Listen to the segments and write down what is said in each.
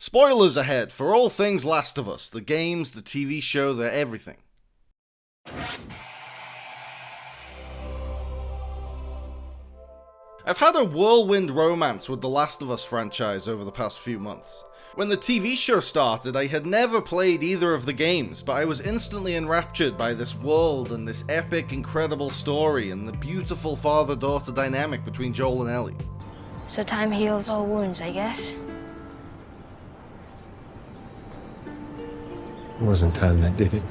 Spoilers ahead for all things Last of Us, the games, the TV show, the everything. I've had a whirlwind romance with the Last of Us franchise over the past few months. When the TV show started, I had never played either of the games, but I was instantly enraptured by this world and this epic, incredible story and the beautiful father-daughter dynamic between Joel and Ellie. So time heals all wounds, I guess. It wasn't time that did it.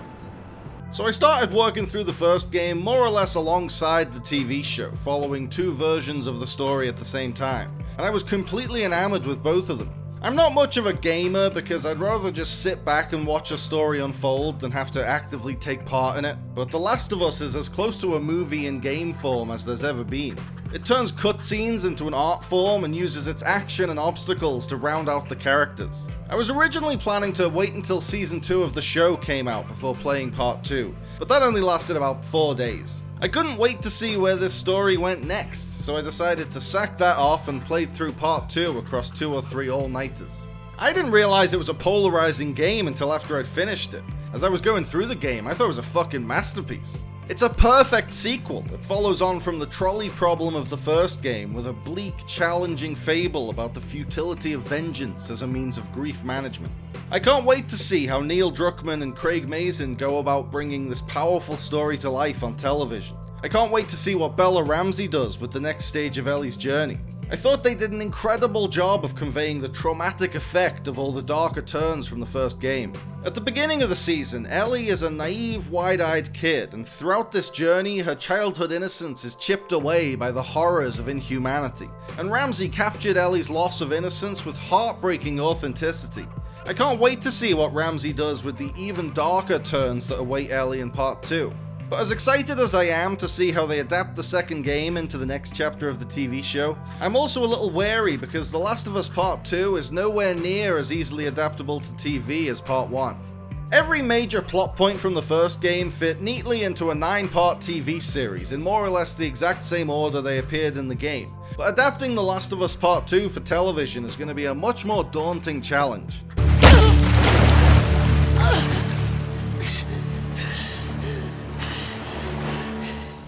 So I started working through the first game more or less alongside the TV show, following two versions of the story at the same time, and I was completely enamored with both of them. I'm not much of a gamer because I'd rather just sit back and watch a story unfold than have to actively take part in it, but The Last of Us is as close to a movie in game form as there's ever been. It turns cutscenes into an art form and uses its action and obstacles to round out the characters. I was originally planning to wait until season 2 of the show came out before playing part 2, but that only lasted about 4 days. I couldn't wait to see where this story went next, so I decided to sack that off and played through part 2 across 2 or 3 all-nighters. I didn't realize it was a polarizing game until after I'd finished it. As I was going through the game, I thought it was a fucking masterpiece. It's a perfect sequel that follows on from the trolley problem of the first game with a bleak, challenging fable about the futility of vengeance as a means of grief management. I can't wait to see how Neil Druckmann and Craig Mazin go about bringing this powerful story to life on television. I can't wait to see what Bella Ramsey does with the next stage of Ellie's journey. I thought they did an incredible job of conveying the traumatic effect of all the darker turns from the first game. At the beginning of the season, Ellie is a naive, wide-eyed kid, and throughout this journey, her childhood innocence is chipped away by the horrors of inhumanity. And Ramsey captured Ellie's loss of innocence with heartbreaking authenticity. I can't wait to see what Ramsey does with the even darker turns that await Ellie in part 2. But as excited as I am to see how they adapt the second game into the next chapter of the TV show, I'm also a little wary because The Last of Us Part 2 is nowhere near as easily adaptable to TV as Part 1. Every major plot point from the first game fit neatly into a 9-part TV series in more or less the exact same order they appeared in the game, but adapting The Last of Us Part 2 for television is going to be a much more daunting challenge.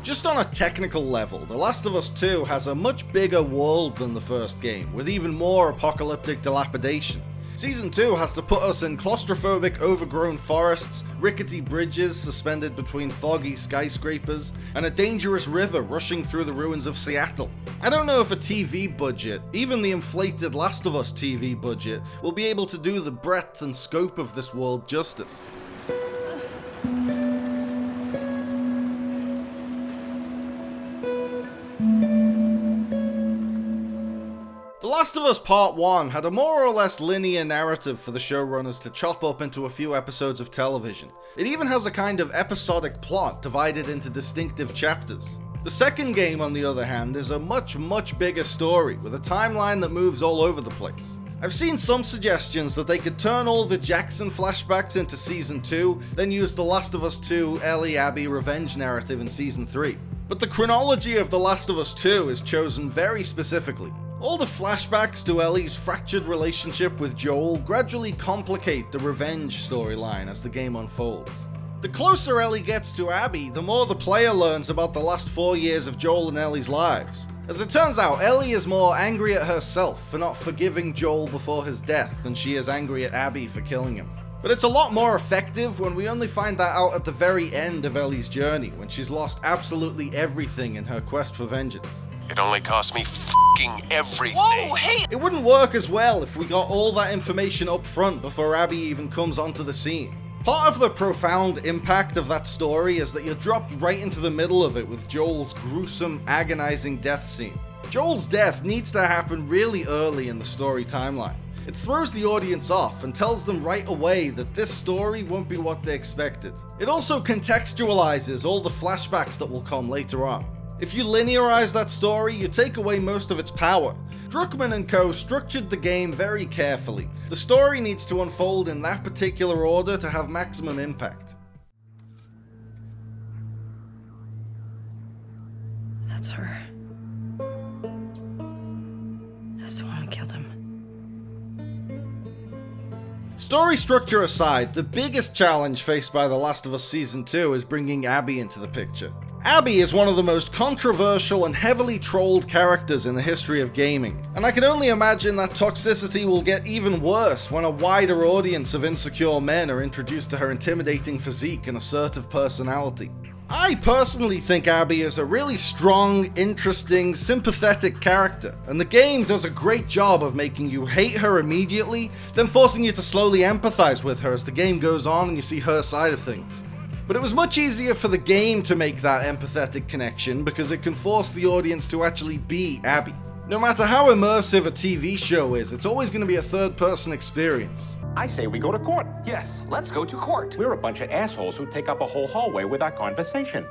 Just on a technical level, The Last of Us 2 has a much bigger world than the first game, with even more apocalyptic dilapidation. Season 2 has to put us in claustrophobic overgrown forests, rickety bridges suspended between foggy skyscrapers, and a dangerous river rushing through the ruins of Seattle. I don't know if a TV budget, even the inflated Last of Us TV budget, will be able to do the breadth and scope of this world justice. The Last of Us Part 1 had a more or less linear narrative for the showrunners to chop up into a few episodes of television. It even has a kind of episodic plot divided into distinctive chapters. The second game, on the other hand, is a much bigger story with a timeline that moves all over the place. I've seen some suggestions that they could turn all the Jackson flashbacks into Season 2, then use The Last of Us 2 Ellie-Abby revenge narrative in Season 3. But the chronology of The Last of Us 2 is chosen very specifically. All the flashbacks to Ellie's fractured relationship with Joel gradually complicate the revenge storyline as the game unfolds. The closer Ellie gets to Abby, the more the player learns about the last 4 years of Joel and Ellie's lives. As it turns out, Ellie is more angry at herself for not forgiving Joel before his death than she is angry at Abby for killing him. But it's a lot more effective when we only find that out at the very end of Ellie's journey, when she's lost absolutely everything in her quest for vengeance. It only cost me f***ing everything. Whoa, hey! It wouldn't work as well if we got all that information up front before Abby even comes onto the scene. Part of the profound impact of that story is that you're dropped right into the middle of it with Joel's gruesome, agonizing death scene. Joel's death needs to happen really early in the story timeline. It throws the audience off and tells them right away that this story won't be what they expected. It also contextualizes all the flashbacks that will come later on. If you linearize that story, you take away most of its power. Druckmann and Co. structured the game very carefully. The story needs to unfold in that particular order to have maximum impact. That's her. That's the one who killed him. Story structure aside, the biggest challenge faced by The Last of Us Season 2 is bringing Abby into the picture. Abby is one of the most controversial and heavily trolled characters in the history of gaming, and I can only imagine that toxicity will get even worse when a wider audience of insecure men are introduced to her intimidating physique and assertive personality. I personally think Abby is a really strong, interesting, sympathetic character, and the game does a great job of making you hate her immediately, then forcing you to slowly empathize with her as the game goes on and you see her side of things. But it was much easier for the game to make that empathetic connection because it can force the audience to actually be Abby. No matter how immersive a TV show is, it's always going to be a third-person experience. I say we go to court. Yes, let's go to court. We're a bunch of assholes who take up a whole hallway with our conversation.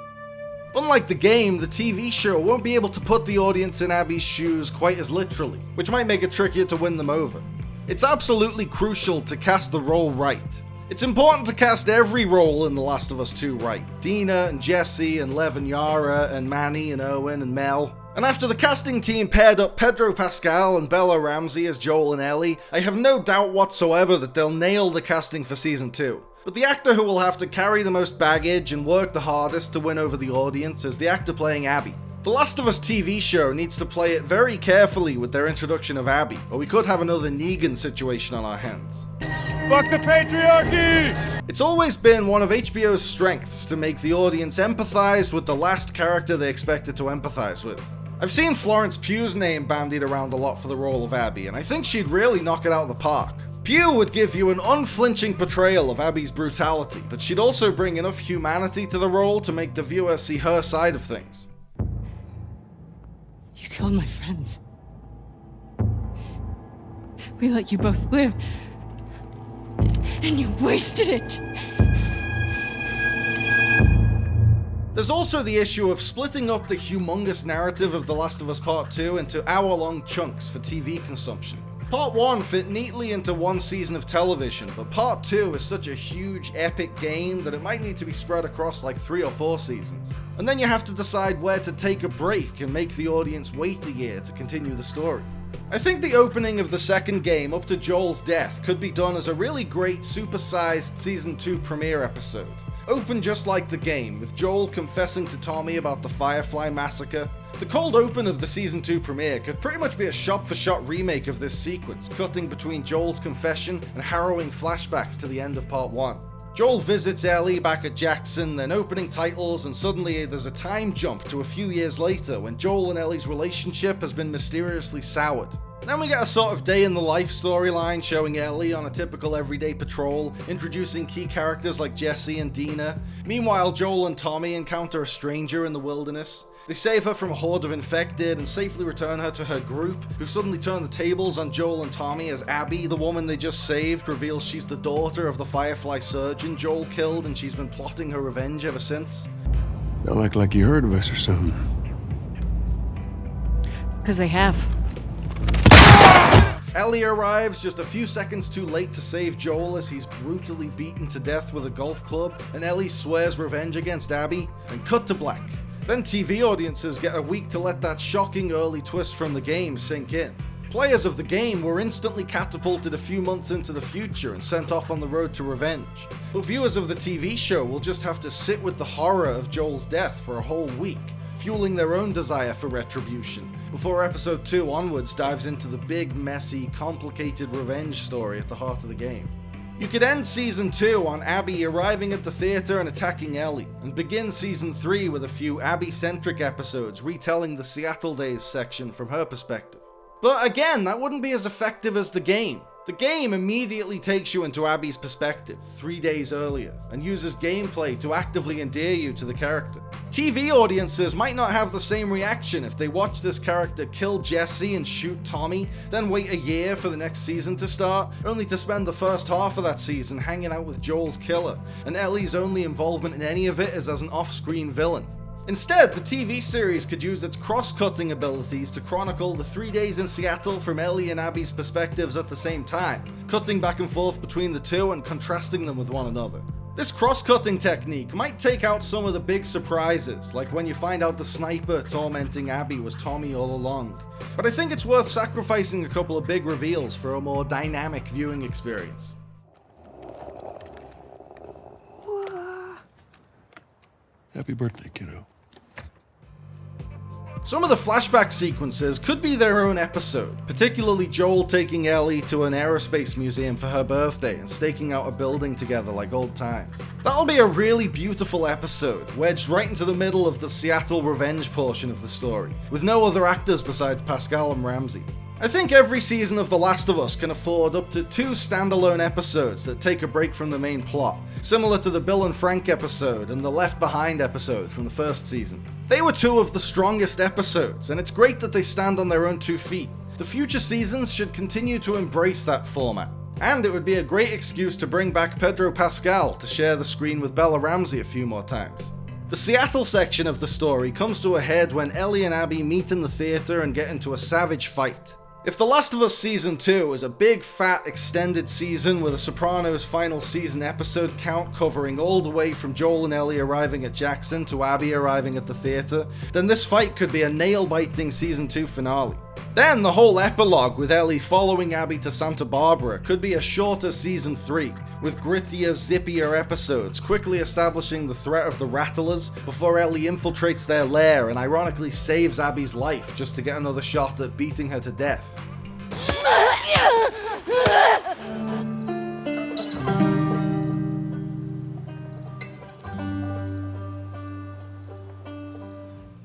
Unlike the game, the TV show won't be able to put the audience in Abby's shoes quite as literally, which might make it trickier to win them over. It's absolutely crucial to cast the role right. It's important to cast every role in The Last of Us 2 right. Dina and Jesse and Lev and Yara and Manny and Owen and Mel. And after the casting team paired up Pedro Pascal and Bella Ramsey as Joel and Ellie, I have no doubt whatsoever that they'll nail the casting for Season 2. But the actor who will have to carry the most baggage and work the hardest to win over the audience is the actor playing Abby. The Last of Us TV show needs to play it very carefully with their introduction of Abby, or we could have another Negan situation on our hands. Fuck the patriarchy! It's always been one of HBO's strengths to make the audience empathize with the last character they expected to empathize with. I've seen Florence Pugh's name bandied around a lot for the role of Abby, and I think she'd really knock it out of the park. Pugh would give you an unflinching portrayal of Abby's brutality, but she'd also bring enough humanity to the role to make the viewer see her side of things. You killed my friends. We let you both live, and you wasted it! There's also the issue of splitting up the humongous narrative of The Last of Us Part 2 into hour-long chunks for TV consumption. Part 1 fit neatly into one season of television, but Part 2 is such a huge, epic game that it might need to be spread across like 3 or 4 seasons. And then you have to decide where to take a break and make the audience wait a year to continue the story. I think the opening of the second game up to Joel's death could be done as a really great supersized Season 2 premiere episode. Open just like the game, with Joel confessing to Tommy about the Firefly massacre. The cold open of the Season 2 premiere could pretty much be a shot-for-shot remake of this sequence, cutting between Joel's confession and harrowing flashbacks to the end of Part 1. Joel visits Ellie back at Jackson, then opening titles, and suddenly there's a time jump to a few years later when Joel and Ellie's relationship has been mysteriously soured. Then we get a sort of day-in-the-life storyline showing Ellie on a typical everyday patrol, introducing key characters like Jesse and Dina. Meanwhile, Joel and Tommy encounter a stranger in the wilderness. They save her from a horde of infected and safely return her to her group, who suddenly turn the tables on Joel and Tommy as Abby, the woman they just saved, reveals she's the daughter of the Firefly surgeon Joel killed and she's been plotting her revenge ever since. Don't act like you heard of us or something. Because they have. Ellie arrives just a few seconds too late to save Joel as he's brutally beaten to death with a golf club, and Ellie swears revenge against Abby, and cut to black. Then TV audiences get a week to let that shocking early twist from the game sink in. Players of the game were instantly catapulted a few months into the future and sent off on the road to revenge. But viewers of the TV show will just have to sit with the horror of Joel's death for a whole week, fueling their own desire for retribution, before episode 2 onwards dives into the big, messy, complicated revenge story at the heart of the game. You could end Season 2 on Abby arriving at the theater and attacking Ellie, and begin Season 3 with a few Abby-centric episodes retelling the Seattle Days section from her perspective. But again, that wouldn't be as effective as the game. The game immediately takes you into Abby's perspective 3 days earlier, and uses gameplay to actively endear you to the character. TV audiences might not have the same reaction if they watch this character kill Jesse and shoot Tommy, then wait a year for the next season to start, only to spend the first half of that season hanging out with Joel's killer, and Ellie's only involvement in any of it is as an off-screen villain. Instead, the TV series could use its cross-cutting abilities to chronicle the 3 days in Seattle from Ellie and Abby's perspectives at the same time, cutting back and forth between the two and contrasting them with one another. This cross-cutting technique might take out some of the big surprises, like when you find out the sniper tormenting Abby was Tommy all along, but I think it's worth sacrificing a couple of big reveals for a more dynamic viewing experience. Happy birthday, kiddo. Some of the flashback sequences could be their own episode, particularly Joel taking Ellie to an aerospace museum for her birthday and staking out a building together like old times. That'll be a really beautiful episode, wedged right into the middle of the Seattle revenge portion of the story, with no other actors besides Pascal and Ramsey. I think every season of The Last of Us can afford up to 2 standalone episodes that take a break from the main plot, similar to the Bill and Frank episode and the Left Behind episode from the first season. They were 2 of the strongest episodes, and it's great that they stand on their own 2 feet. The future seasons should continue to embrace that format. And it would be a great excuse to bring back Pedro Pascal to share the screen with Bella Ramsey a few more times. The Seattle section of the story comes to a head when Ellie and Abby meet in the theater and get into a savage fight. If The Last of Us Season 2 is a big fat extended season with a Sopranos final season episode count covering all the way from Joel and Ellie arriving at Jackson to Abby arriving at the theater, then this fight could be a nail-biting Season 2 finale. Then the whole epilogue with Ellie following Abby to Santa Barbara could be a shorter Season 3, with grittier, zippier episodes quickly establishing the threat of the Rattlers before Ellie infiltrates their lair and ironically saves Abby's life just to get another shot at beating her to death.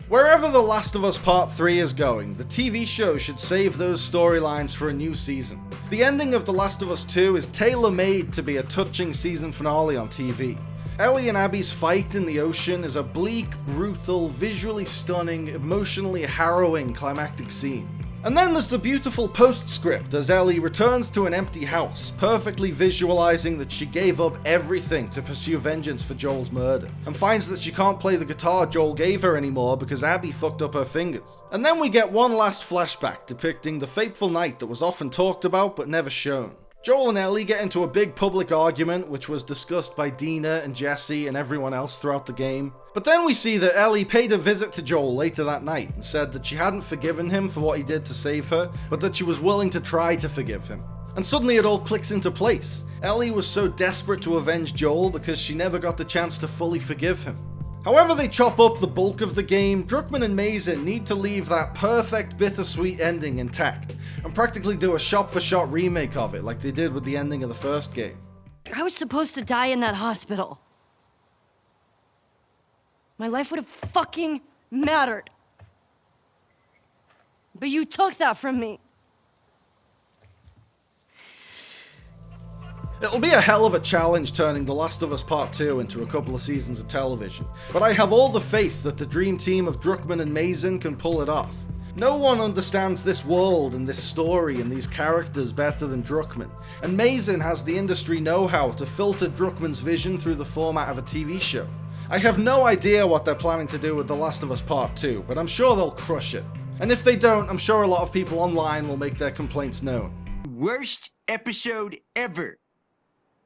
Wherever The Last of Us Part 3 is going, the TV show should save those storylines for a new season. The ending of The Last of Us 2 is tailor-made to be a touching season finale on TV. Ellie and Abby's fight in the ocean is a bleak, brutal, visually stunning, emotionally harrowing climactic scene. And then there's the beautiful postscript as Ellie returns to an empty house, perfectly visualizing that she gave up everything to pursue vengeance for Joel's murder, and finds that she can't play the guitar Joel gave her anymore because Abby fucked up her fingers. And then we get one last flashback depicting the fateful night that was often talked about but never shown. Joel and Ellie get into a big public argument which was discussed by Dina and Jesse and everyone else throughout the game. But then we see that Ellie paid a visit to Joel later that night and said that she hadn't forgiven him for what he did to save her, but that she was willing to try to forgive him. And suddenly it all clicks into place. Ellie was so desperate to avenge Joel because she never got the chance to fully forgive him. However they chop up the bulk of the game, Druckmann and Mazin need to leave that perfect bittersweet ending intact, and practically do a shot-for-shot remake of it like they did with the ending of the first game. I was supposed to die in that hospital. My life would have fucking mattered. But you took that from me. It'll be a hell of a challenge turning The Last of Us Part 2 into a couple of seasons of television, but I have all the faith that the dream team of Druckmann and Mazin can pull it off. No one understands this world and this story and these characters better than Druckmann, and Mazin has the industry know-how to filter Druckmann's vision through the format of a TV show. I have no idea what they're planning to do with The Last of Us Part 2, but I'm sure they'll crush it. And if they don't, I'm sure a lot of people online will make their complaints known. Worst episode ever.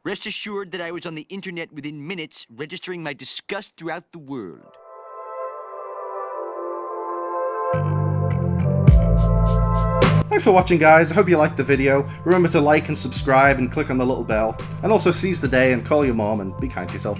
Rest assured that I was on the internet within minutes, registering my disgust throughout the world. Thanks for watching, guys. I hope you liked the video. Remember to like and subscribe and click on the little bell. And also seize the day and call your mom and be kind to yourself.